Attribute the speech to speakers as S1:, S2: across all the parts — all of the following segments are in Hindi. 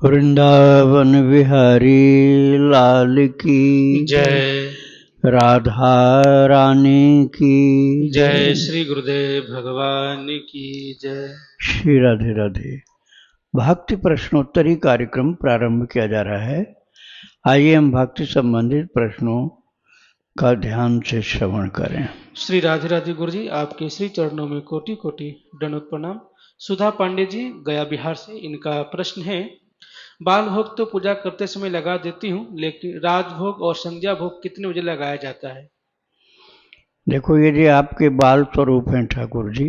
S1: वृंदावन बिहारी लाल की
S2: जय।
S1: राधा रानी की
S2: जय श्री गुरुदेव भगवान की जय।
S1: श्री राधे राधे। भक्ति प्रश्नोत्तरी कार्यक्रम प्रारंभ किया जा रहा है। आइए हम भक्ति संबंधित प्रश्नों का ध्यान से श्रवण करें।
S2: श्री राधे राधे गुरु जी, आपके श्री चरणों में कोटि कोटि दंडवत प्रणाम। सुधा पांडे जी गया बिहार से, इनका प्रश्न है, बाल भोग तो पूजा करते समय लगा देती हूँ, लेकिन राजभोग और संध्या भोग कितने बजे लगाया जाता है?
S1: देखो, यदि आपके बाल स्वरूप हैं ठाकुर जी,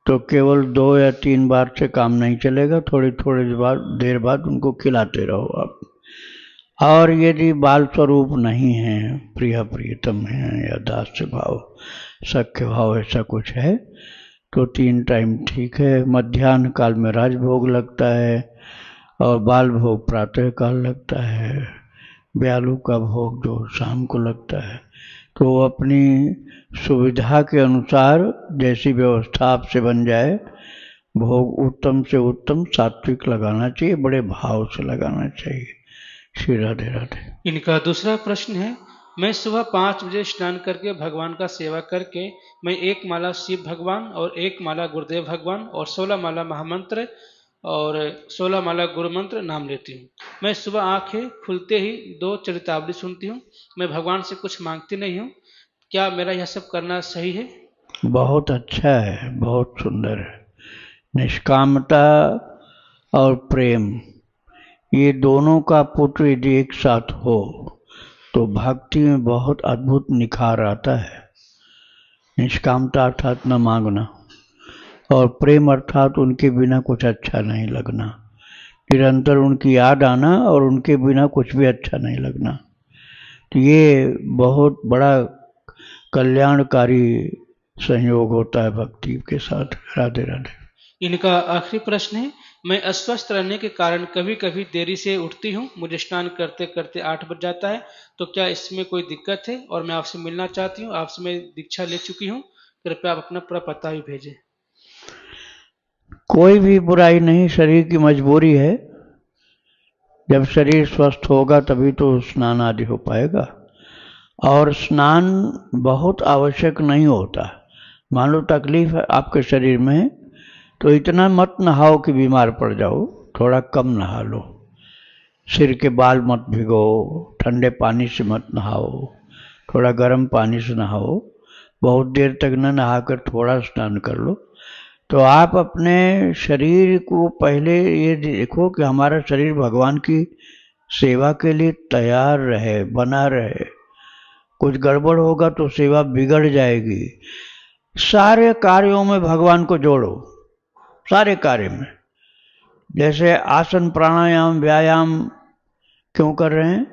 S1: तो केवल 2 या 3 बार से काम नहीं चलेगा। थोड़ी थोड़ी देर बाद उनको खिलाते रहो आप। और यदि बाल स्वरूप नहीं है, प्रिय प्रियतम है या दास्य भाव सख्य भाव ऐसा कुछ है, तो 3 टाइम ठीक है। मध्याह्न काल में राजभोग लगता है और बाल भोग प्रातः काल लगता है। ब्यालू का भोग जो शाम को लगता है। तो अपनी सुविधा के अनुसार जैसी व्यवस्था आपसे बन जाए, भोग उत्तम से उत्तम सात्विक लगाना चाहिए, बड़े भाव से लगाना चाहिए। श्री राधे राधे।
S2: इनका दूसरा प्रश्न है, मैं सुबह 5 बजे स्नान करके भगवान का सेवा करके मैं 1 माला शिव भगवान और 1 माला गुरुदेव भगवान और 16 माला महामंत्र और 16 माला गुरु मंत्र नाम लेती हूँ। मैं सुबह आंखें खुलते ही 2 चरितावली सुनती हूँ। मैं भगवान से कुछ मांगती नहीं हूँ। क्या मेरा यह सब करना सही है?
S1: बहुत अच्छा है, बहुत सुंदर है। निष्कामता और प्रेम, ये दोनों का पुत्र यदि एक साथ हो तो भक्ति में बहुत अद्भुत निखार आता है। निष्कामता अर्थात न मांगना, और प्रेम अर्थात उनके बिना कुछ अच्छा नहीं लगना। निरंतर उनकी याद आना और उनके बिना कुछ भी अच्छा नहीं लगना। तो ये बहुत बड़ा कल्याणकारी संयोग होता है भक्ति के साथ। राधे राधे।
S2: इनका आखिरी प्रश्न है, मैं अस्वस्थ रहने के कारण कभी कभी देरी से उठती हूँ। मुझे स्नान करते करते 8 बज जाता है। तो क्या इसमें कोई दिक्कत है? और मैं आपसे मिलना चाहती हूँ। आपसे मैं दीक्षा ले चुकी हूँ। कृपया आप अपना पूरा पता भी भेजें।
S1: कोई भी बुराई नहीं, शरीर की मजबूरी है। जब शरीर स्वस्थ होगा तभी तो स्नान आदि हो पाएगा। और स्नान बहुत आवश्यक नहीं होता। मान लो तकलीफ है आपके शरीर में, तो इतना मत नहाओ कि बीमार पड़ जाओ। थोड़ा कम नहा लो। सिर के बाल मत भिगो, ठंडे पानी से मत नहाओ, थोड़ा गर्म पानी से नहाओ। बहुत देर तक न नहाकर थोड़ा स्नान कर लो। तो आप अपने शरीर को पहले ये देखो कि हमारा शरीर भगवान की सेवा के लिए तैयार रहे, बना रहे। कुछ गड़बड़ होगा तो सेवा बिगड़ जाएगी। सारे कार्यों में भगवान को जोड़ो, सारे कार्य में। जैसे आसन प्राणायाम व्यायाम क्यों कर रहे हैं?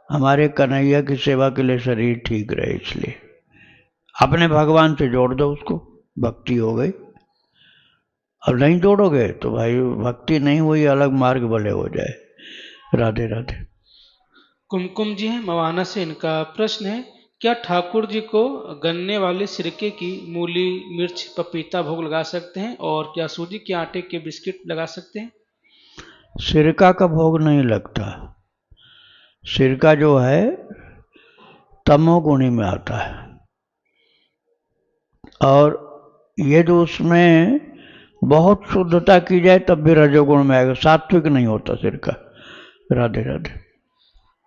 S1: हमारे कन्हैया की सेवा के लिए शरीर ठीक रहे, इसलिए अपने भगवान से जोड़ दो उसको, भक्ति हो गई। और नहीं जोड़ोगे तो भाई भक्ति नहीं हुई, अलग मार्ग भले हो जाए। राधे राधे।
S2: कुमकुम जी हैं मवाना से, इनका प्रश्न है, क्या ठाकुर जी को गन्ने वाले सिरके की मूली मिर्च पपीता भोग लगा सकते हैं? और क्या सूजी के आटे के बिस्किट लगा सकते हैं?
S1: सिरका का भोग नहीं लगता। सिरका जो है तमोगुणी में आता है, और ये जो उसमें बहुत शुद्धता की जाए तब भी रजोगुण में आएगा, सात्विक नहीं होता सिरका। राधे राधे।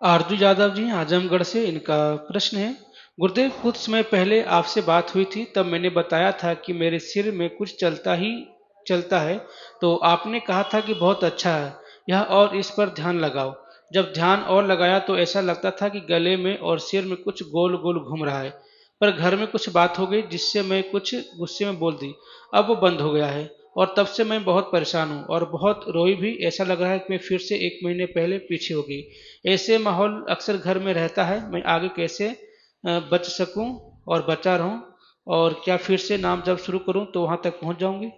S2: आरजू यादव जी आजमगढ़ से, इनका प्रश्न है, गुरुदेव कुछ समय पहले आपसे बात हुई थी, तब मैंने बताया था कि मेरे सिर में कुछ चलता है। तो आपने कहा था कि बहुत अच्छा है यह, और इस पर ध्यान लगाओ। जब ध्यान और लगाया तो ऐसा लगता था कि गले में और सिर में कुछ गोल गोल घूम रहा है। पर घर में कुछ बात हो गई जिससे मैं कुछ गुस्से में बोल दी। अब वो बंद हो गया है और तब से मैं बहुत परेशान हूँ और बहुत रोई भी। ऐसा लग रहा है कि मैं फिर से 1 महीने पहले पीछे हो गई। ऐसे माहौल अक्सर घर में रहता है। मैं आगे कैसे बच सकूं और बचा रहूं? और क्या फिर से नाम जब शुरू करूं तो वहां तक पहुंच जाऊंगी?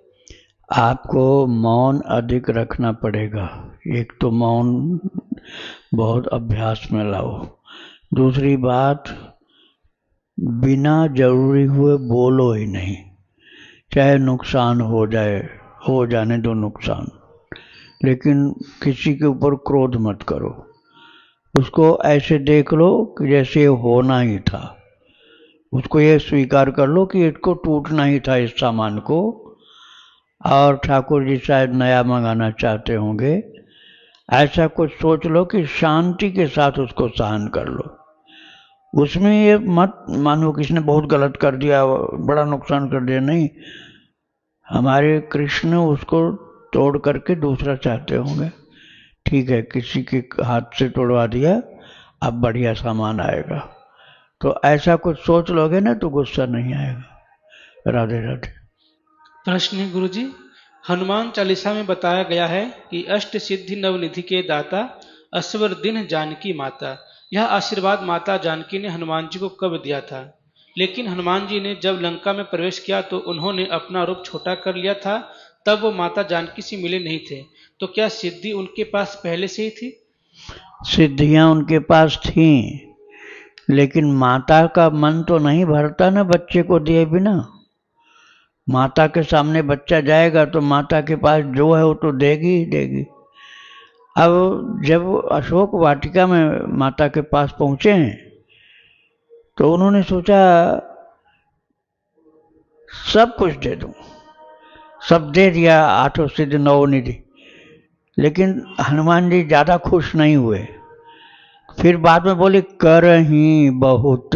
S1: आपको मौन अधिक रखना पड़ेगा। एक तो मौन बहुत अभ्यास में लाओ। दूसरी बात, बिना जरूरी हुए बोलो ही नहीं। चाहे नुकसान हो जाए, हो जाने दो नुकसान। लेकिन किसी के ऊपर क्रोध मत करो, उसको ऐसे देख लो कि जैसे ये होना ही था। उसको ये स्वीकार कर लो कि इसको टूटना ही था, इस सामान को, और ठाकुर जी शायद नया मंगाना चाहते होंगे। ऐसा कुछ सोच लो कि शांति के साथ उसको सहन कर लो। उसमें ये मत मानो कि इसने बहुत गलत कर दिया, बड़ा नुकसान कर दिया। नहीं, हमारे कृष्ण उसको तोड़ करके दूसरा चाहते होंगे। ठीक है, किसी के हाथ से तोड़वा दिया, अब बढ़िया सामान आएगा। तो ऐसा कुछ सोच लोगे ना तो गुस्सा नहीं आएगा। राधे राधे।
S2: प्रश्न है गुरुजी, हनुमान चालीसा में बताया गया है कि अष्ट सिद्धि नवनिधि के दाता असवर दिन जानकी माता। यह आशीर्वाद माता जानकी ने हनुमान जी को कब दिया था? लेकिन हनुमान जी ने जब लंका में प्रवेश किया तो उन्होंने अपना रूप छोटा कर लिया था, तब वो माता जानकी से मिले नहीं थे। तो क्या सिद्धि उनके पास पहले से ही थी?
S1: सिद्धियां उनके पास थीं, लेकिन माता का मन तो नहीं भरता ना बच्चे को दिए बिना। माता के सामने बच्चा जाएगा तो माता के पास जो है वो तो देगी ही देगी। अब जब अशोक वाटिका में माता के पास पहुंचे हैं तो उन्होंने सोचा सब कुछ दे दूं, सब दे दिया, आठों सिद्ध नौ निधि। लेकिन हनुमान जी ज्यादा खुश नहीं हुए। फिर बाद में बोले, करही बहुत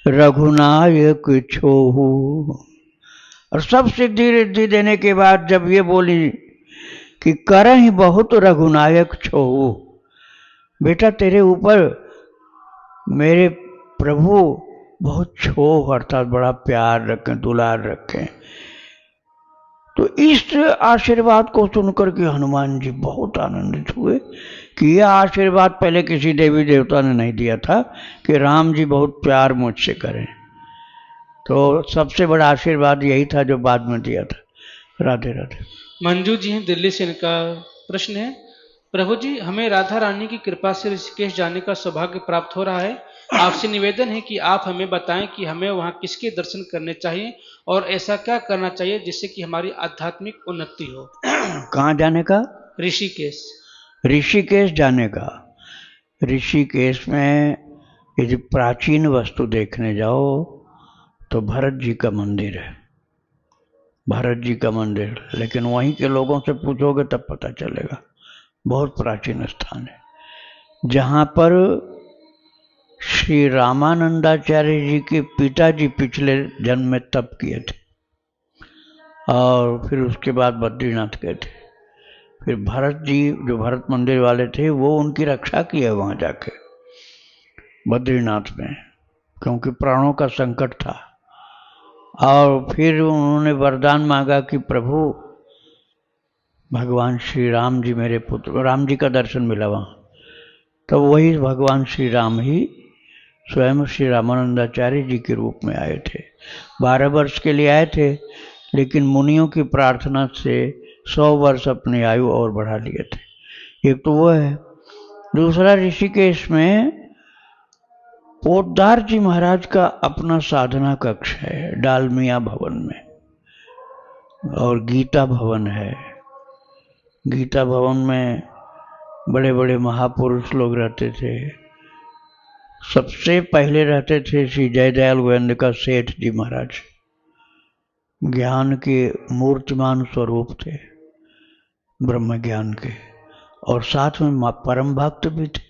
S1: रघुनायक छोहू। और सब सिद्धि रिद्धि देने के बाद जब ये बोली कि करही बहुत रघुनायक छोहू, बेटा तेरे ऊपर मेरे प्रभु बहुत छोह अर्थात बड़ा प्यार रखें, दुलार रखें। तो इस आशीर्वाद को सुनकर के हनुमान जी बहुत आनंदित हुए कि यह आशीर्वाद पहले किसी देवी देवता ने नहीं दिया था कि राम जी बहुत प्यार मुझसे करें। तो सबसे बड़ा आशीर्वाद यही था जो बाद में दिया था। राधे राधे।
S2: मंजू जी हैं दिल्ली से, इनका प्रश्न है, प्रभु जी हमें राधा रानी की कृपा से ऋषिकेश जाने का सौभाग्य प्राप्त हो रहा है। आपसे निवेदन है कि आप हमें बताएं कि हमें वहां किसके दर्शन करने चाहिए और ऐसा क्या करना चाहिए जिससे कि हमारी आध्यात्मिक उन्नति हो।
S1: कहाँ जाने का?
S2: ऋषिकेश।
S1: ऋषिकेश जाने का। ऋषिकेश में यदि प्राचीन वस्तु देखने जाओ तो भरत जी का मंदिर है, भरत जी का मंदिर। लेकिन वहीं के लोगों से पूछोगे तब पता चलेगा, बहुत प्राचीन स्थान है जहाँ पर श्री रामानंदाचार्य जी के पिताजी पिछले जन्म में तप किए थे और फिर उसके बाद बद्रीनाथ गए थे। फिर भरत जी जो भरत मंदिर वाले थे वो उनकी रक्षा किए वहाँ जाके बद्रीनाथ में, क्योंकि प्राणों का संकट था। और फिर उन्होंने वरदान मांगा कि प्रभु भगवान श्री राम जी मेरे पुत्र, राम जी का दर्शन मिला वहाँ। तब वही भगवान श्री राम ही स्वयं श्री रामानंदाचार्य जी के रूप में आए थे। 12 वर्ष के लिए आए थे, लेकिन मुनियों की प्रार्थना से 100 वर्ष अपनी आयु और बढ़ा लिए थे। एक तो वो है। दूसरा, ऋषिकेश में पोद्दार जी महाराज का अपना साधना कक्ष है डालमिया भवन में, और गीता भवन है। गीता भवन में बड़े बड़े महापुरुष लोग रहते थे। सबसे पहले रहते थे श्री जयदयाल गोविंद का सेठ जी महाराज, ज्ञान के मूर्तिमान स्वरूप थे, ब्रह्म ज्ञान के, और साथ में परम भक्त भी थे।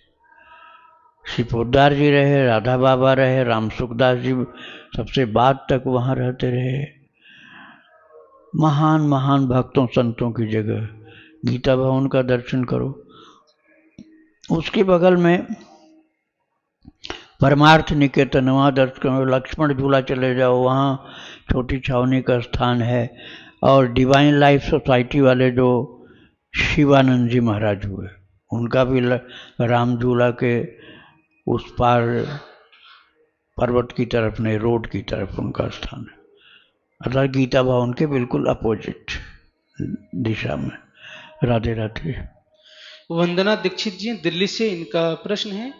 S1: श्री पोद्दार जी रहे, राधा बाबा रहे, राम सुखदास जी सबसे बाद तक वहाँ रहते रहे। महान महान भक्तों संतों की जगह गीता भवन का दर्शन करो। उसके बगल में परमार्थ निकेतन, वहाँ दर्शन करो। लक्ष्मण झूला चले जाओ, वहाँ छोटी छावनी का स्थान है। और डिवाइन लाइफ सोसाइटी वाले जो शिवानंद जी महाराज हुए, उनका भी राम झूला के उस पार पर्वत की तरफ नहीं, रोड की तरफ उनका स्थान है, अर्थात गीता भवन के बिल्कुल अपोजिट दिशा में। राधे राधे।
S2: वंदना दीक्षित जी दिल्ली से, इनका प्रश्न है,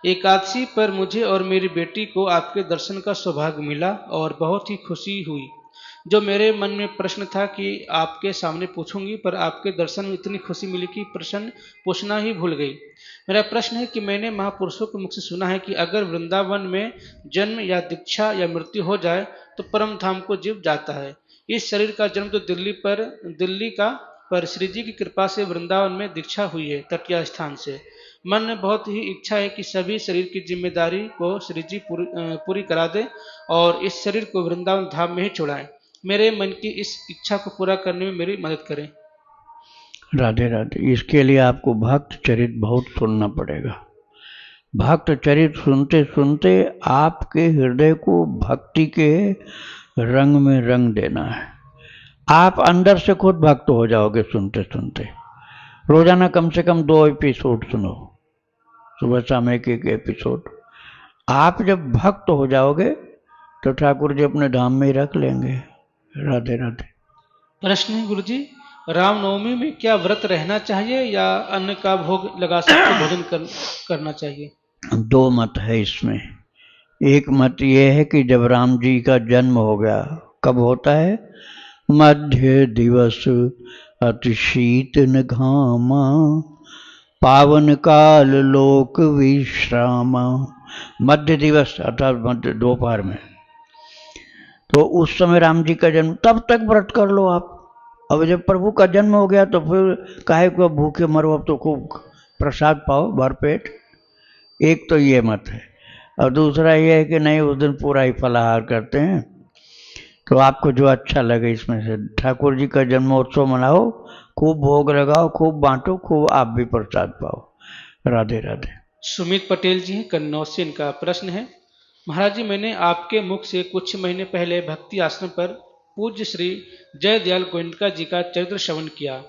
S2: एकादशी पर मुझे और मेरी बेटी को आपके दर्शन का सौभाग्य मिला और बहुत ही खुशी हुई। जो मेरे मन में प्रश्न था कि आपके सामने पूछूंगी, पर आपके दर्शन में इतनी खुशी मिली कि प्रश्न पूछना ही भूल गई। मेरा प्रश्न है कि मैंने महापुरुषों के मुख से सुना है कि अगर वृंदावन में जन्म या दीक्षा या मृत्यु हो जाए तो परम धाम को जीव जाता है। इस शरीर का जन्म तो दिल्ली का, पर श्री जी की कृपा से वृंदावन में दीक्षा हुई है तटीय स्थान से। मन में बहुत ही इच्छा है कि सभी शरीर की जिम्मेदारी को श्री जी पूरी करा दे और इस शरीर को वृंदावन धाम में ही छोड़ाएं। मेरे मन की इस इच्छा को पूरा करने में मेरी मदद करें।
S1: राधे राधे। इसके लिए आपको भक्त चरित बहुत सुनना पड़ेगा। भक्त चरित सुनते सुनते आपके हृदय को भक्ति के रंग में रंग देना है। आप अंदर से खुद भक्त हो जाओगे सुनते सुनते। रोजाना कम से कम 2 एपिसोड सुनो, सुबह शाम एक एपिसोड। आप जब भक्त हो जाओगे तो ठाकुर जी अपने धाम में ही रख लेंगे। राधे राधे।
S2: प्रश्न है गुरुजी, रामनवमी में क्या व्रत रहना चाहिए या अन्न का भोग लगा सकते भोजन करना चाहिए?
S1: 2 मत है इसमें। एक मत ये है कि जब राम जी का जन्म हो गया, कब होता है? मध्य दिवस अति शीत न घामा, पावन काल लोक विश्रामा। मध्य दिवस अर्थात मध्य दोपहर में, तो उस समय राम जी का जन्म, तब तक व्रत कर लो आप। अब जब प्रभु का जन्म हो गया तो फिर काहे को भूखे मरो, अब तो खूब प्रसाद पाओ भरपेट। एक तो ये मत है। और दूसरा ये है कि नहीं, उस दिन पूरा ही फलाहार करते हैं। तो आपको जो अच्छा लगे इसमें से ठाकुर जी का जन्मोत्सव मनाओ, खूब भोग लगाओ, खूब बांटो, खूब आप भी प्रसाद पाओ। राधे राधे।
S2: सुमित पटेल जी हैं कन्नौज से, इनका प्रश्न है, महाराज जी मैंने आपके मुख से कुछ महीने पहले भक्ति आश्रम पर पूज्य श्री जयदयाल गोयनका जी का चरित्र श्रवण किया।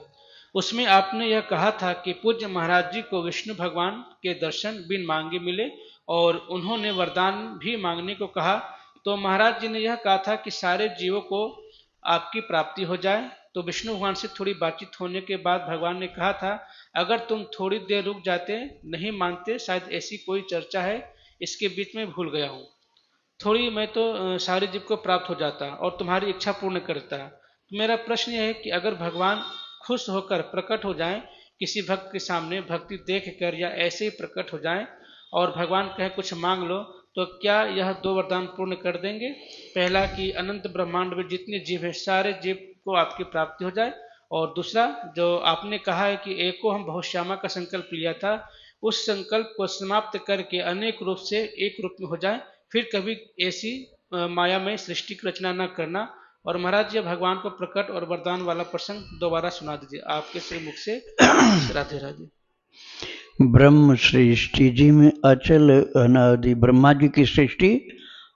S2: उसमें आपने यह कहा था कि पूज्य महाराज जी को विष्णु भगवान के दर्शन बिन मांगे मिले और उन्होंने वरदान भी मांगने को कहा। तो महाराज जी ने यह कहा था कि सारे जीवों को आपकी प्राप्ति हो जाए। तो विष्णु भगवान से थोड़ी बातचीत होने के बाद भगवान ने कहा था, अगर तुम थोड़ी देर रुक जाते, नहीं मानते, शायद ऐसी कोई चर्चा है, इसके बीच में भूल गया हूँ, थोड़ी मैं तो सारे जीव को प्राप्त हो जाता और तुम्हारी इच्छा पूर्ण करता। तो मेरा प्रश्न यह है कि अगर भगवान खुश होकर प्रकट हो जाएं किसी भक्त के सामने, भक्ति देख कर या ऐसे ही प्रकट हो जाएं और भगवान कहे कुछ मांग लो, तो क्या यह 2 वरदान पूर्ण कर देंगे? पहला कि अनंत ब्रह्मांड में जितने जीव हैं सारे जीव को आपकी प्राप्ति हो जाए, और दूसरा जो आपने कहा है कि एको हम बहुश्यामा का संकल्प लिया था, उस संकल्प को समाप्त करके अनेक रूप से एक रूप में हो जाए, फिर कभी ऐसी माया में सृष्टि की रचना न करना। और महाराज जी भगवान को प्रकट और वरदान वाला प्रसंग दोबारा सुना दीजिए आपके श्री मुख से। राधे राधे।
S1: ब्रह्म सृष्टि जी में अचल अनादि, ब्रह्मा जी की सृष्टि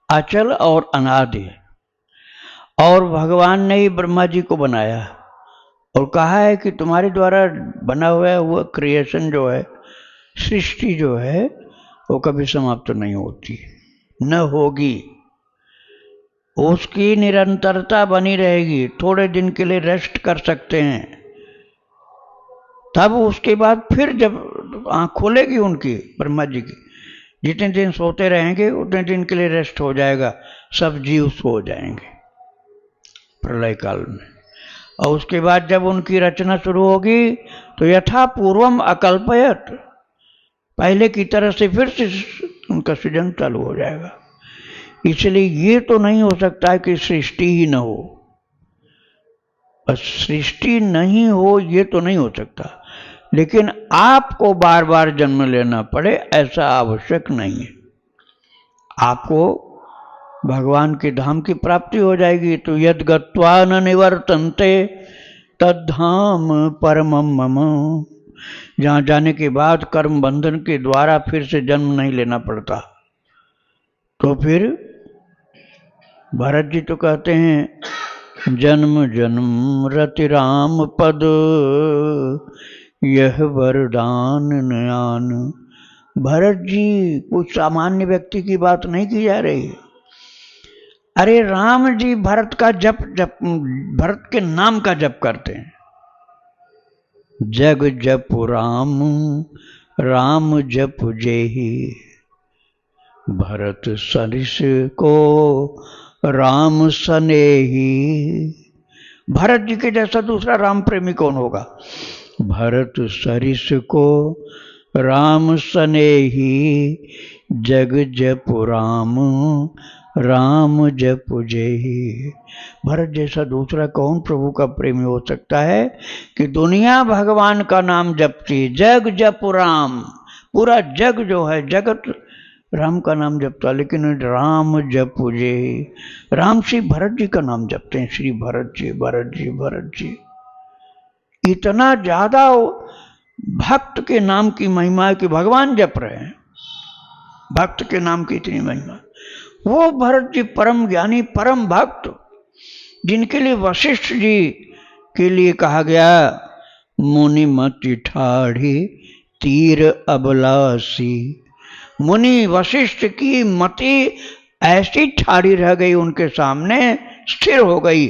S1: अचल और अनादि है, और भगवान ने ही ब्रह्मा जी को बनाया और कहा है कि तुम्हारे द्वारा बना हुआ क्रिएशन जो है, सृष्टि जो है, वो कभी समाप्त नहीं होती, न होगी, उसकी निरंतरता बनी रहेगी। थोड़े दिन के लिए रेस्ट कर सकते हैं, तब उसके बाद फिर जब आँख खोलेगी उनकी, ब्रह्मा जी की, जितने दिन सोते रहेंगे उतने दिन के लिए रेस्ट हो जाएगा, सब जीव सो जाएंगे प्रलय काल में। और उसके बाद जब उनकी रचना शुरू होगी तो यथा पूर्वम अकल्पयत, पहले की तरह से फिर से उनका सृजन चालू हो जाएगा। इसलिए ये तो नहीं हो सकता है कि सृष्टि ही न हो, बस सृष्टि नहीं हो ये तो नहीं हो सकता, लेकिन आपको बार बार जन्म लेना पड़े ऐसा आवश्यक नहीं है। आपको भगवान के धाम की प्राप्ति हो जाएगी। तो यद गत्वा न निवर्तन्ते तद्धाम परमम मम, जहाँ जाने के बाद कर्म बंधन के द्वारा फिर से जन्म नहीं लेना पड़ता। तो फिर भरत जी तो कहते हैं जन्म जन्म रति राम पद, यह वरदान नयान। भरत जी कुछ सामान्य व्यक्ति की बात नहीं की जा रही। अरे राम जी भरत का जप भरत के नाम का जप करते हैं। जग जप राम राम जप जेहि, भरत सरिस को राम सनेही। भरत जी के जैसा दूसरा राम प्रेमी कौन होगा? भरत सरिस को राम सनेही, जग जपु राम राम जपु जेहि। भरत जैसा दूसरा कौन प्रभु का प्रेमी हो सकता है कि दुनिया भगवान का नाम जपती, जग जपु राम, पूरा जग जो है जगत राम का नाम जपता, लेकिन राम जपु जेहि। राम श्री भरत जी का नाम जपते हैं, श्री भरत जी भरत जी भरत जी। इतना ज्यादा भक्त के नाम की महिमा है कि भगवान जप रहे हैं, भक्त के नाम की इतनी महिमा। वो भरत जी परम ज्ञानी परम भक्त, जिनके लिए वशिष्ठ जी के लिए कहा गया मुनि मति ठाढ़ी तीर अबलासी। मुनि वशिष्ठ की मति ऐसी ठाड़ी रह गई उनके सामने, स्थिर हो गई,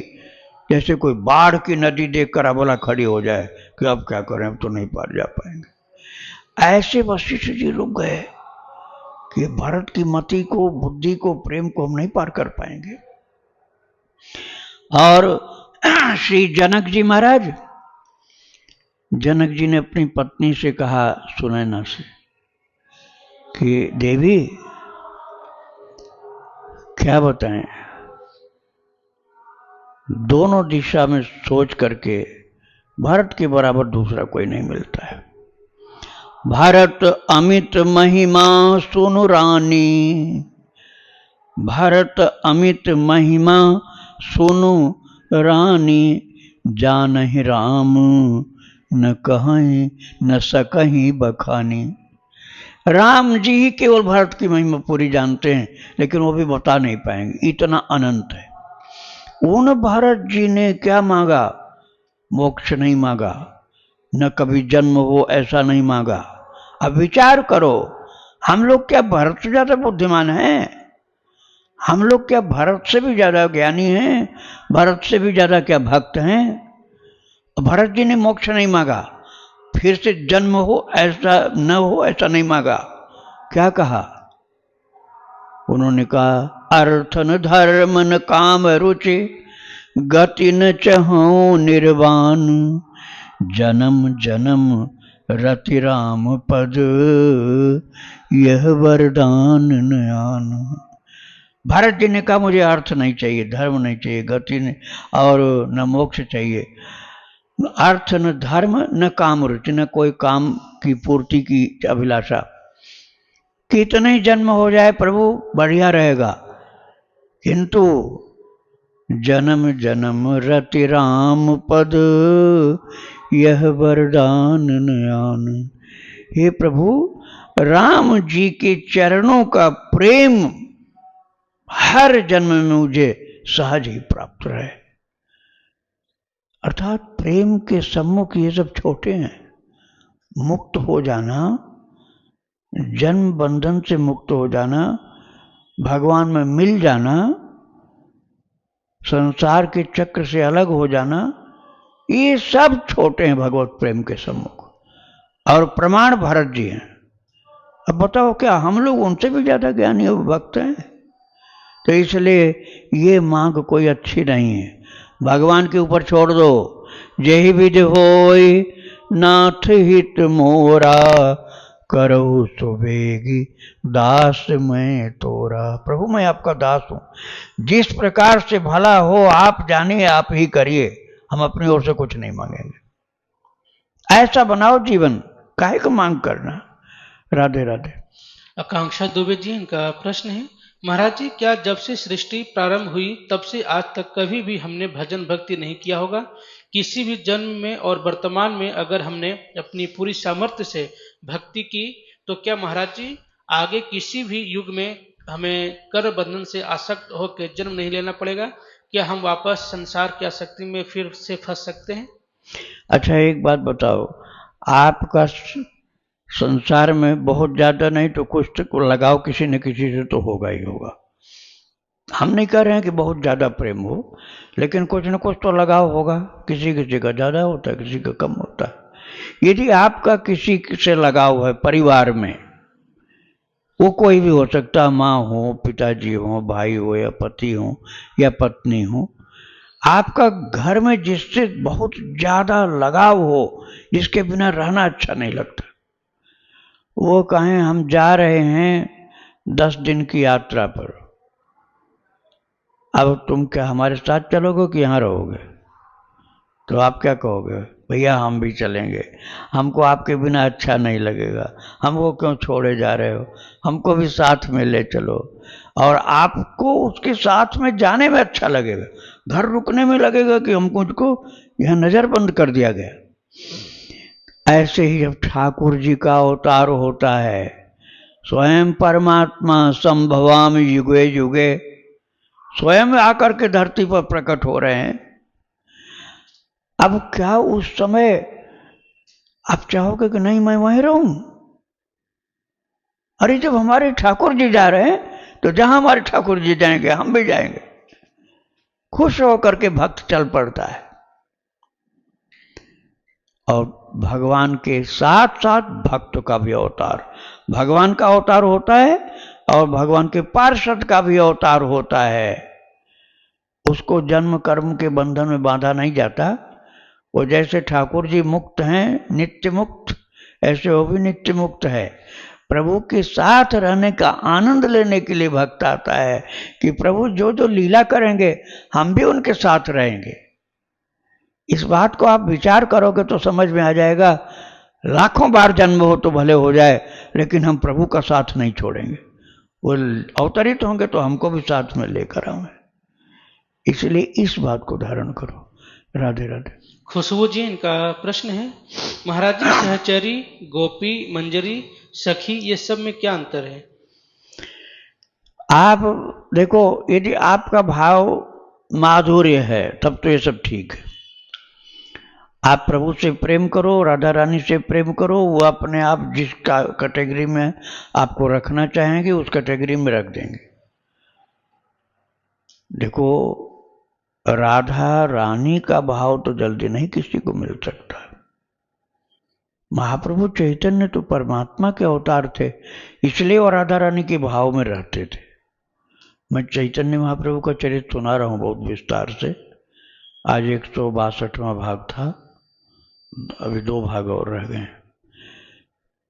S1: जैसे कोई बाढ़ की नदी देखकर अबला खड़ी हो जाए कि अब क्या करें, अब तो नहीं पार जा पाएंगे। ऐसे वशिष्ठ जी रुक गए कि भरत की मति को, बुद्धि को, प्रेम को हम नहीं पार कर पाएंगे। और श्री जनक जी महाराज, जनक जी ने अपनी पत्नी से कहा सुनैना से कि देवी क्या बताएं, दोनों दिशा में सोच करके भारत के बराबर दूसरा कोई नहीं मिलता है। भारत अमित महिमा सुनु रानी, भारत अमित महिमा सुनु रानी, जानहि राम न कहीं न सकहीं बखानी। राम जी ही केवल भारत की महिमा पूरी जानते हैं, लेकिन वो भी बता नहीं पाएंगे, इतना अनंत है। उन भारत जी ने क्या मांगा? मोक्ष नहीं मांगा, न कभी जन्म हो ऐसा नहीं मांगा। अब विचार करो, हम लोग क्या भारत से ज्यादा बुद्धिमान हैं? हम लोग क्या भारत से भी ज्यादा ज्ञानी हैं? भारत से भी ज्यादा क्या भक्त हैं? भरत जी ने मोक्ष नहीं मांगा, फिर से जन्म हो ऐसा न हो ऐसा नहीं मांगा। क्या कहा उन्होंने? कहा अर्थ न धर्म न काम रुचि, गति न चहु निर्वाण, जन्म जन्म रति राम पद, यह वरदान नयान। भारत जी ने कहा मुझे अर्थ नहीं चाहिए, धर्म नहीं चाहिए, गति नहीं, और न मोक्ष चाहिए। अर्थ न धर्म न काम रुचि, न कोई काम की पूर्ति की अभिलाषा। कितने ही जन्म हो जाए प्रभु बढ़िया रहेगा, किंतु जन्म जन्म रति राम पद, यह वरदान नयान। हे प्रभु, राम जी के चरणों का प्रेम हर जन्म में मुझे सहज ही प्राप्त रहे। अर्थात प्रेम के सम्मुख ये सब छोटे हैं। मुक्त हो जाना, जन्म बंधन से मुक्त हो जाना, भगवान में मिल जाना, संसार के चक्र से अलग हो जाना, ये सब छोटे हैं भगवत प्रेम के सम्मुख। और प्रमाण भरत जी हैं। अब बताओ क्या हम लोग उनसे भी ज्यादा ज्ञानी और भक्त हैं? तो इसलिए ये मांग कोई अच्छी नहीं है, भगवान के ऊपर छोड़ दो। जेहि विधि होय नाथ हित मोरा, करो सुबेगी दास मैं तोरा। प्रभु मैं आपका दास हूं, जिस प्रकार से भला हो आप जानिए, आप ही करिए, हम अपनी ओर से कुछ नहीं मांगेंगे। ऐसा बनाओ जीवन, काहे को मांग करना। राधे राधे।
S2: आकांक्षा दुबे जी, इनका प्रश्न है, महाराज जी क्या जब से सृष्टि प्रारंभ हुई तब से आज तक कभी भी हमने भजन भक्ति नहीं किया होगा? किसी भी जन्म में और वर्तमान में अगर हमने अपनी पूरी सामर्थ्य से भक्ति की तो क्या महाराज जी आगे किसी भी युग में हमें कर्म बंधन से आसक्त होकर जन्म नहीं लेना पड़ेगा? क्या हम वापस संसार की आसक्ति में फिर से फंस सकते हैं?
S1: अच्छा एक बात बताओ, आपका संसार में बहुत ज्यादा नहीं तो कुछ तो लगाव किसी न किसी से तो होगा ही होगा। हम नहीं कह रहे हैं कि बहुत ज्यादा प्रेम हो, लेकिन कुछ न कुछ तो लगाव होगा। किसी किसी का ज्यादा होता है, किसी का कम होता है। यदि आपका किसी से लगाव है परिवार में, वो कोई भी हो सकता, माँ हो, पिताजी हो, भाई हो, या पति हो, या पत्नी हो। आपका घर में जिससे बहुत ज्यादा लगाव हो, जिसके बिना रहना अच्छा नहीं लगता, वो कहें हम जा रहे हैं 10 दिन की यात्रा पर, अब तुम क्या हमारे साथ चलोगे कि यहाँ रहोगे? तो आप क्या कहोगे? भैया हम भी चलेंगे, हमको आपके बिना अच्छा नहीं लगेगा, हमको क्यों छोड़े जा रहे हो, हमको भी साथ में ले चलो। और आपको उसके साथ में जाने में अच्छा लगेगा, घर रुकने में लगेगा कि हमको उसको यह नजरबंद कर दिया गया। ऐसे ही जब ठाकुर जी का अवतार होता है, स्वयं परमात्मा संभवामि युगे युगे, स्वयं आकर के धरती पर प्रकट हो रहे हैं। अब क्या उस समय आप चाहोगे कि नहीं मैं वहीं रहूं? अरे जब हमारे ठाकुर जी जा रहे हैं तो जहां हमारे ठाकुर जी जाएंगे हम भी जाएंगे। खुश होकर के भक्त चल पड़ता है। और भगवान के साथ साथ भक्त का भी अवतार, भगवान का अवतार होता है और भगवान के पार्षद का भी अवतार होता है। उसको जन्म कर्म के बंधन में बांधा नहीं जाता। वो जैसे ठाकुर जी मुक्त हैं, नित्य मुक्त, ऐसे वो भी नित्य मुक्त है। प्रभु के साथ रहने का आनंद लेने के लिए भक्त आता है कि प्रभु जो जो लीला करेंगे हम भी उनके साथ रहेंगे। इस बात को आप विचार करोगे तो समझ में आ जाएगा, लाखों बार जन्म हो तो भले हो जाए, लेकिन हम प्रभु का साथ नहीं छोड़ेंगे। वो अवतरित होंगे तो हमको भी साथ में लेकर आएंगे। इसलिए इस बात को धारण करो। राधे राधे।
S2: खुशबू जी, इनका प्रश्न है, महाराज जी सहचरी, गोपी, मंजरी, सखी, ये सब में क्या अंतर है?
S1: आप देखो, यदि आपका भाव माधुर्य है तब तो ये सब ठीक है। आप प्रभु से प्रेम करो, राधा रानी से प्रेम करो, वो अपने आप जिस कैटेगरी में आपको रखना चाहेंगे उस कैटेगरी में रख देंगे। देखो, राधा रानी का भाव तो जल्दी नहीं किसी को मिल सकता। महाप्रभु चैतन्य तो परमात्मा के अवतार थे, इसलिए वो राधा रानी के भाव में रहते थे। मैं चैतन्य महाप्रभु का चरित्र सुना रहा हूँ बहुत विस्तार से। आज 162वां भाग था, अभी 2 भाग और रह गए।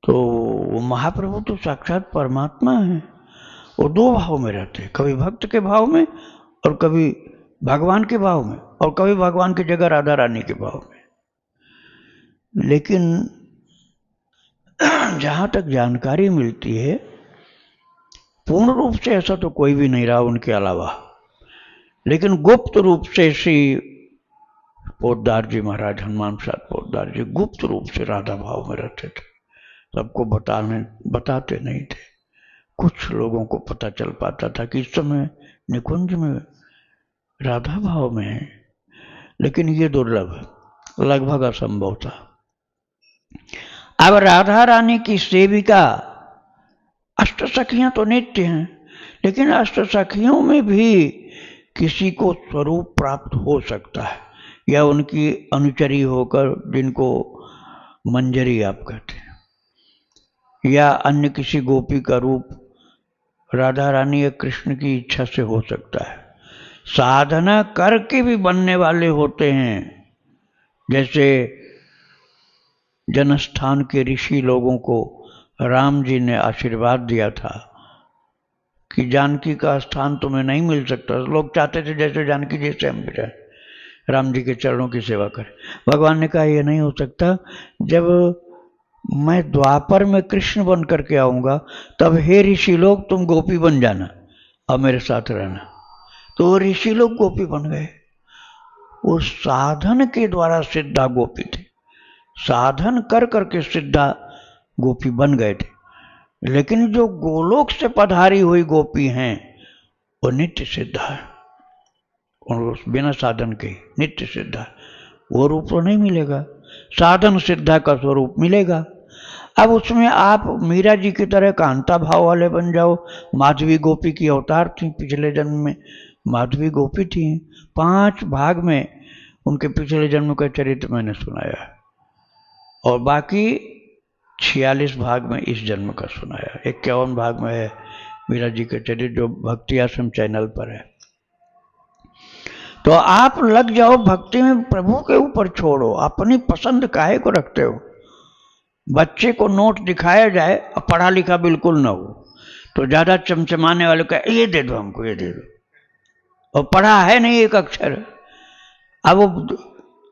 S1: तो वो महाप्रभु तो साक्षात परमात्मा है। वो 2 भाव में रहते हैं, कभी भक्त के भाव में और कभी भगवान के भाव में, और कभी भगवान की जगह राधा रानी के भाव में। लेकिन जहां तक जानकारी मिलती है, पूर्ण रूप से ऐसा तो कोई भी नहीं रहा उनके अलावा, लेकिन गुप्त रूप से श्री पोद्दार जी महाराज, हनुमान प्रसाद पोद्दार जी गुप्त रूप से राधा भाव में रहते थे। सबको बताते नहीं थे। कुछ लोगों को पता चल पाता था कि इस समय निकुंज में राधा भाव में है, लेकिन ये दुर्लभ, लगभग असंभव था। अब राधा रानी की सेविका, अष्ट सखियां तो नित्य हैं, लेकिन अष्ट सखियों में भी किसी को स्वरूप प्राप्त हो सकता है, या उनकी अनुचरी होकर, जिनको मंजरी आप कहते हैं, या अन्य किसी गोपी का रूप राधा रानी या कृष्ण की इच्छा से हो सकता है। साधना करके भी बनने वाले होते हैं। जैसे जनस्थान के ऋषि लोगों को राम जी ने आशीर्वाद दिया था कि जानकी का स्थान तुम्हें नहीं मिल सकता। लोग चाहते थे जैसे जानकी जी से हम भी रहे, राम जी के चरणों की सेवा करें। भगवान ने कहा यह नहीं हो सकता, जब मैं द्वापर में कृष्ण बन करके आऊंगा तब हे ऋषि लोग तुम गोपी बन जाना और मेरे साथ रहना। तो ऋषि लोग गोपी बन गए। वो साधन के द्वारा सिद्धा गोपी थे, साधन कर करके सिद्धा गोपी बन गए थे। लेकिन जो गोलोक से पधारी हुई गोपी हैं वो नित्य सिद्धा है, और बिना साधन के नित्य सिद्धा। वो रूप तो नहीं मिलेगा, साधन सिद्धा का स्वरूप मिलेगा। अब उसमें आप मीरा जी की तरह कांता भाव वाले बन जाओ। माधवी गोपी की अवतार थी, पिछले जन्म में माधवी गोपी थी। 5 भाग में उनके पिछले जन्म का चरित्र मैंने सुनाया है। और बाकी 46 भाग में इस जन्म का सुनाया, 51 भाग में है मीरा जी के चरित्र जो भक्ति आश्रम चैनल पर है। तो आप लग जाओ भक्ति में, प्रभु के ऊपर छोड़ो, अपनी पसंद काहे को रखते हो। बच्चे को नोट दिखाया जाए और पढ़ा लिखा बिल्कुल ना हो तो ज्यादा चमचमाने वाले का ये दे दो हमको, ये दे दो, और पढ़ा है नहीं एक अक्षर। अब वो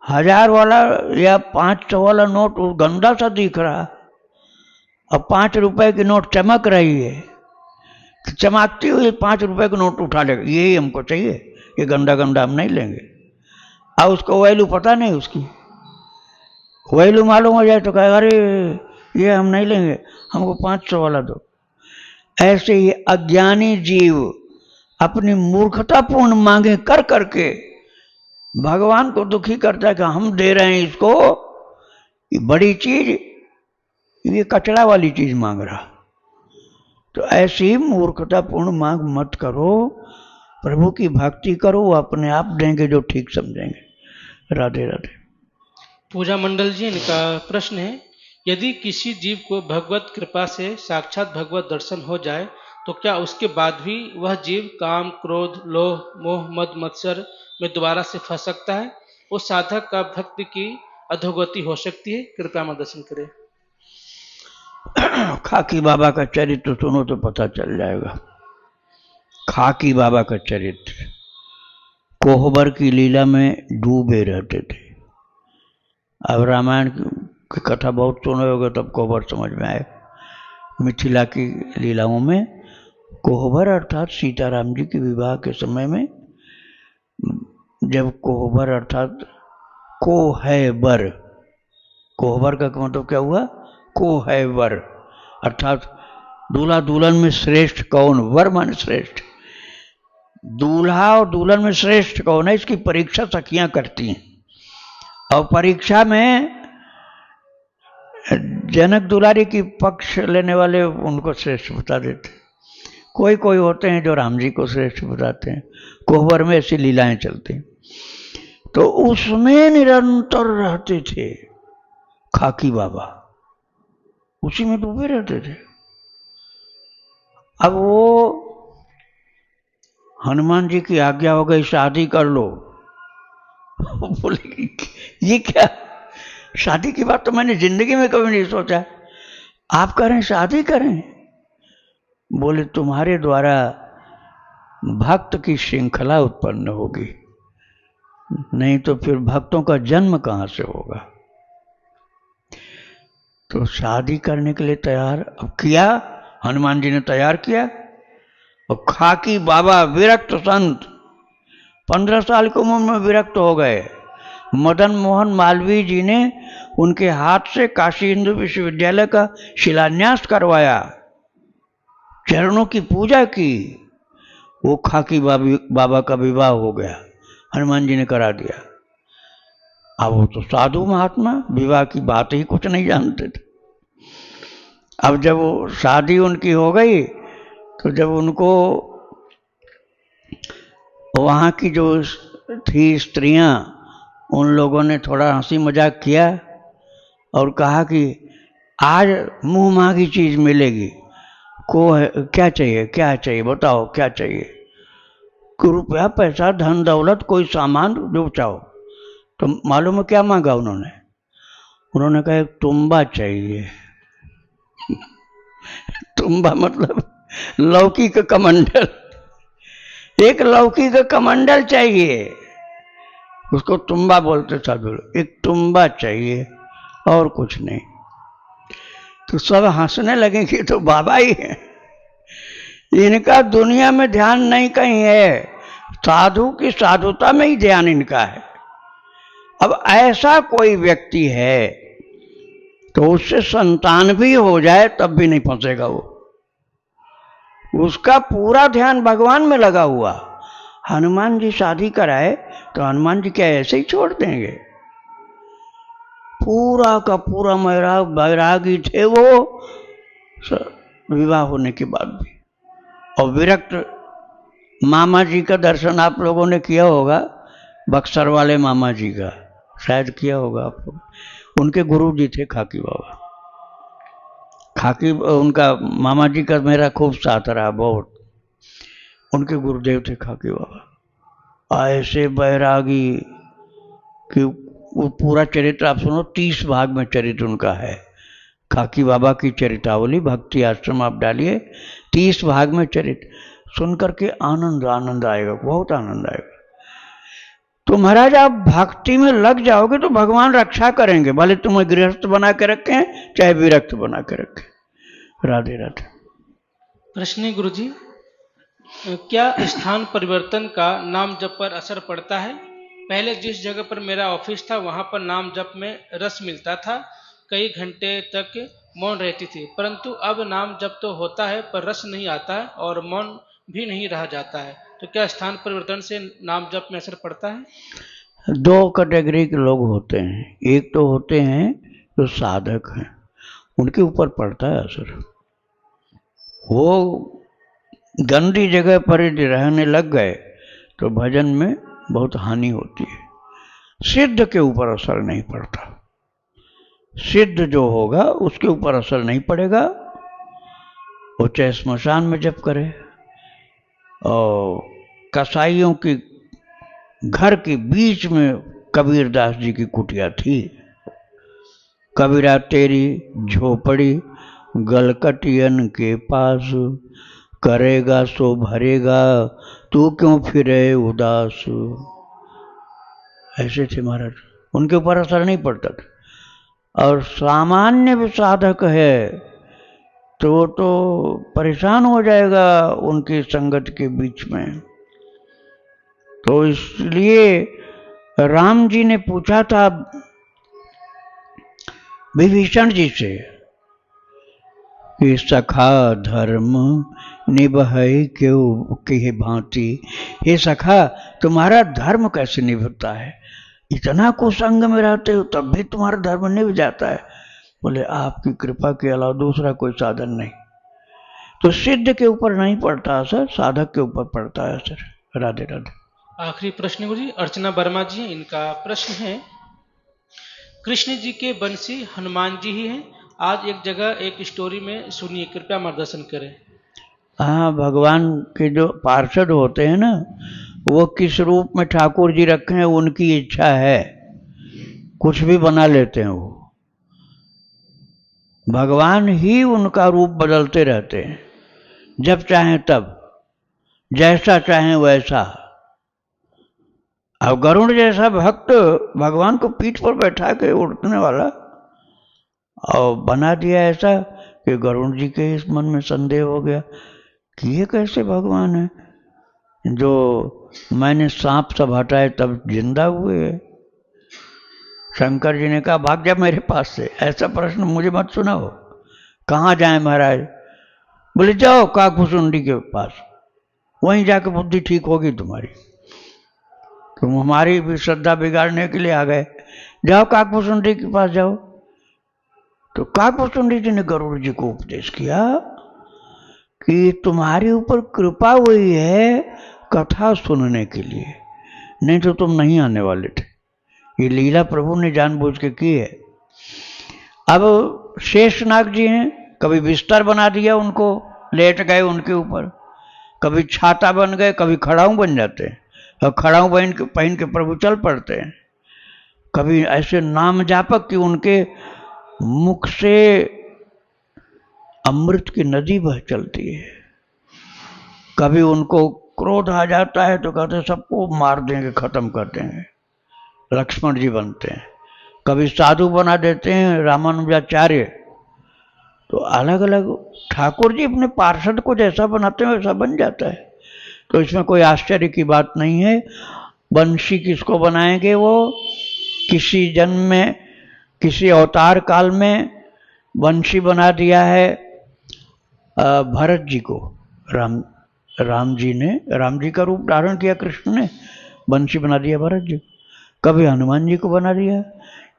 S1: 1000 वाला या 500 वाला नोट वो गंदा सा दिख रहा, अब 5 रुपए की नोट चमक रही है, चमकती हुई 5 रुपए की नोट उठा लेगा, यही हमको चाहिए, ये गंदा गंदा हम नहीं लेंगे। अब उसको वैल्यू पता नहीं, उसकी वैल्यू मालूम हो जाए तो कहेगा अरे ये हम नहीं लेंगे, हमको 500 वाला दो। ऐसे ही अज्ञानी जीव अपनी मूर्खतापूर्ण मांगे कर करके भगवान को दुखी करता है कि हम दे रहे हैं इसको ये बड़ी चीज, ये कचरा वाली चीज मांग रहा। तो ऐसी मूर्खतापूर्ण मांग मत करो, प्रभु की भक्ति करो, वो अपने आप देंगे जो ठीक समझेंगे। राधे राधे।
S2: पूजा मंडल जी, इनका प्रश्न है, यदि किसी जीव को भगवत कृपा से साक्षात भगवत दर्शन हो जाए तो क्या उसके बाद भी वह जीव काम, क्रोध, लोभ, मोह, मद, मत्सर में दोबारा से फंस सकता है? उस साधक का भक्ति की अधोगति हो सकती है? कृपया मार्गदर्शन करें।
S1: खाकी बाबा का चरित्र सुनो तो पता चल जाएगा। खाकी बाबा का चरित्र, कोहबर की लीला में डूबे रहते थे। अब रामायण की कथा बहुत सुने होगे तब कोहबर समझ में आए। मिथिला की लीलाओं में कोहबर अर्थात सीताराम जी के विवाह के समय में जब कोहबर अर्थात को है बर, कोहबर का मतलब क्या हुआ? को है वर, अर्थात दूल्हा दुल्हन में श्रेष्ठ कौन? वर मान श्रेष्ठ। दूल्हा और दुल्हन में श्रेष्ठ कौन है, इसकी परीक्षा सखियां करती हैं। और परीक्षा में जनक दुलारी की पक्ष लेने वाले उनको श्रेष्ठ बता देते। कोई कोई होते हैं जो राम जी को श्रेष्ठ बताते हैं। कोहबर में ऐसी लीलाएं चलती, तो उसमें निरंतर रहते थे खाकी बाबा, उसी में डूबे रहते थे। अब वो हनुमान जी की आज्ञा हो गई शादी कर लो। बोले ये क्या, शादी की बात तो मैंने जिंदगी में कभी नहीं सोचा, आप करें शादी करें? बोले तुम्हारे द्वारा भक्त की श्रृंखला उत्पन्न होगी, नहीं तो फिर भक्तों का जन्म कहां से होगा। तो शादी करने के लिए तैयार अब किया, हनुमान जी ने तैयार किया। और खाकी बाबा विरक्त संत 15 साल की उम्र में विरक्त हो गए। मदन मोहन मालवीय जी ने उनके हाथ से काशी हिंदू विश्वविद्यालय का शिलान्यास करवाया, चरणों की पूजा की, वो खाकी बाबा का विवाह हो गया, हनुमान जी ने करा दिया। अब वो तो साधु महात्मा विवाह की बात ही कुछ नहीं जानते थे। अब जब वो शादी उनकी हो गई तो जब उनको वहाँ की जो थी स्त्रियां, उन लोगों ने थोड़ा हंसी मजाक किया और कहा कि आज मुंह मांगी चीज मिलेगी, को है क्या चाहिए, क्या चाहिए बताओ क्या चाहिए? रुपया पैसा धन दौलत कोई सामान जो चाहो। तो मालूम है क्या मांगा उन्होंने? उन्होंने कहा एक तुम्बा चाहिए। तुम्बा मतलब लौकी का कमंडल, एक लौकी का कमंडल चाहिए, उसको तुम्बा बोलते साधु लोग। एक तुम्बा चाहिए और कुछ नहीं। तो सब हंसने लगे कि तो बाबा ही है, इनका दुनिया में ध्यान नहीं कहीं है, साधु की साधुता में ही ध्यान इनका है। अब ऐसा कोई व्यक्ति है तो उससे संतान भी हो जाए तब भी नहीं फंसेगा वो, उसका पूरा ध्यान भगवान में लगा हुआ। हनुमान जी शादी कराए तो हनुमान जी क्या ऐसे ही छोड़ देंगे? पूरा का पूरा वैरागी थे वो विवाह होने के बाद भी। और विरक्त मामा जी का दर्शन आप लोगों ने किया होगा, बक्सर वाले मामा जी का शायद किया होगा आप लोग, उनके गुरु जी थे खाकी बाबा। खाकी उनका मामा जी का मेरा खूब साथ रहा बहुत। उनके गुरुदेव थे खाकी बाबा, ऐसे बैरागी कि वो पूरा चरित्र आप सुनो, 30 भाग में चरित्र उनका है। खाकी बाबा की चरितावली भक्ति आश्रम आप डालिए, 30 भाग में चरित्र सुन करके आनंद आएगा, बहुत आनंद आएगा। तो महाराज आप भक्ति में लग जाओगे तो भगवान रक्षा करेंगे, भले तुम्हें गृहस्थ बना के रखें चाहे विरक्त बना के रखें। राधे राधे।
S2: प्रश्न है गुरुजी, क्या स्थान परिवर्तन का नाम जप पर असर पड़ता है? पहले जिस जगह पर मेरा ऑफिस था वहां पर नाम जप में रस मिलता था, कई घंटे तक मौन रहती थी, परंतु अब नाम जप तो होता है पर रस नहीं आता है और मौन भी नहीं रहा जाता है। तो क्या स्थान परिवर्तन से नाम जप में असर पड़ता है?
S1: 2 कैटेगरी के लोग होते हैं, एक तो होते हैं जो साधक हैं, उनके ऊपर पड़ता है असर। वो गंदी जगह पर रहने लग गए तो भजन में बहुत हानि होती है। सिद्ध के ऊपर असर नहीं पड़ता, सिद्ध जो होगा उसके ऊपर असर नहीं पड़ेगा। वो चाहे स्मशान में जप करे, और कसाईयों की घर के बीच में कबीरदास जी की कुटिया थी। कबीरा तेरी झोपड़ी गलकटियन के पास, करेगा सो भरेगा तू क्यों फिरे उदास। ऐसे थे महाराज, उनके ऊपर असर नहीं पड़ता था। और सामान्य भी साधक है तो वो तो परेशान हो जाएगा उनकी संगत के बीच में। तो इसलिए राम जी ने पूछा था विभीषण जी से कि सखा धर्म निभय क्यों की भांति, हे सखा तुम्हारा धर्म कैसे निभता है? इतना कुसंग में रहते हो तब भी तुम्हारा धर्म निभ जाता है। बोले आपकी कृपा के अलावा दूसरा कोई साधन नहीं। तो सिद्ध के ऊपर नहीं पड़ता असर, साधक के ऊपर पड़ता है असर। राधे राधे।
S2: आखिरी प्रश्न गुरु जी, अर्चना वर्मा जी, इनका प्रश्न है, कृष्ण जी के बंसी हनुमान जी ही हैं। आज एक जगह एक स्टोरी में सुनिए, कृपया मार्गदर्शन करें।
S1: हाँ, भगवान के जो पार्षद होते हैं ना, वो किस रूप में ठाकुर जी रखे हैं उनकी इच्छा है, कुछ भी बना लेते हैं वो। भगवान ही उनका रूप बदलते रहते हैं, जब चाहें तब, जैसा चाहें वैसा। अब गरुड़ जैसा भक्त भगवान को पीठ पर बैठा के उड़ने वाला, और बना दिया ऐसा कि गरुड़ जी के इस मन में संदेह हो गया कि ये कैसे भगवान है जो मैंने सांप सब हटाए तब जिंदा हुए। शंकर जी ने कहा भाग जा मेरे पास से, ऐसा प्रश्न मुझे मत सुनाओ। कहाँ जाए महाराज? बोले जाओ काकभूषुंडी के पास, वहीं जाके बुद्धि ठीक होगी तुम्हारी। तुम हमारी भी श्रद्धा बिगाड़ने के लिए आ गए, जाओ काकभूषुंडी के पास जाओ। तो काकभूषुंडी जी ने गरुड़ जी को उपदेश किया कि तुम्हारे ऊपर कृपा हुई है कथा सुनने के लिए, नहीं तो तुम नहीं आने वाले थे। ये लीला प्रभु ने जानबूझ के की है। अब शेषनाग जी हैं, कभी बिस्तर बना दिया उनको, लेट गए उनके ऊपर, कभी छाता बन गए, कभी खड़ाऊ बन जाते हैं और खड़ाऊ पहन के प्रभु चल पड़ते हैं। कभी ऐसे नाम जापक कि उनके मुख से अमृत की नदी बह चलती है। कभी उनको क्रोध आ जाता है तो कहते सबको मार देंगे, खत्म कर देंगे, लक्ष्मण जी बनते हैं। कभी साधु बना देते हैं, रामानुजाचार्य। तो अलग अलग ठाकुर जी अपने पार्षद को जैसा बनाते हैं वैसा बन जाता है। तो इसमें कोई आश्चर्य की बात नहीं है। बंशी किसको बनाएंगे? वो किसी जन्म में, किसी अवतार काल में बंशी बना दिया है भरत जी को। राम जी का रूप धारण किया कृष्ण ने, बंशी बना दिया भरत जी। कभी हनुमान जी को बना दिया।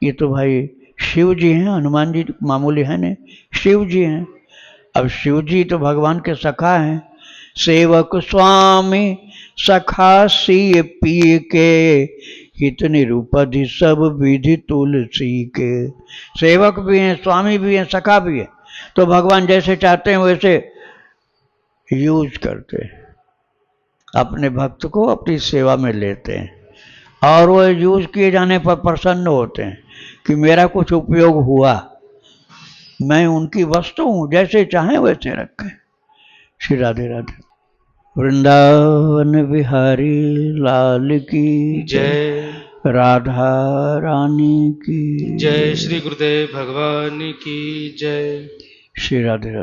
S1: ये तो भाई शिव जी हैं, हनुमान जी मामूली है नहीं, शिव जी हैं। अब शिव जी तो भगवान के सखा हैं। सेवक स्वामी सखा सिय पिय के, हित निरूपधि सब विधि तुलसी के। सेवक भी हैं, स्वामी भी हैं, सखा भी है। तो भगवान जैसे चाहते हैं वैसे यूज करते हैं, अपने भक्त को अपनी सेवा में लेते हैं और वो यूज किए जाने पर प्रसन्न होते हैं कि मेरा कुछ उपयोग हुआ, मैं उनकी वस्तु हूं, जैसे चाहें वैसे रखें। श्री राधे राधे। वृंदावन बिहारी लाल की
S2: जय।
S1: राधा रानी की
S2: जय। श्री गुरुदेव भगवान की जय।
S1: श्री राधे राधे।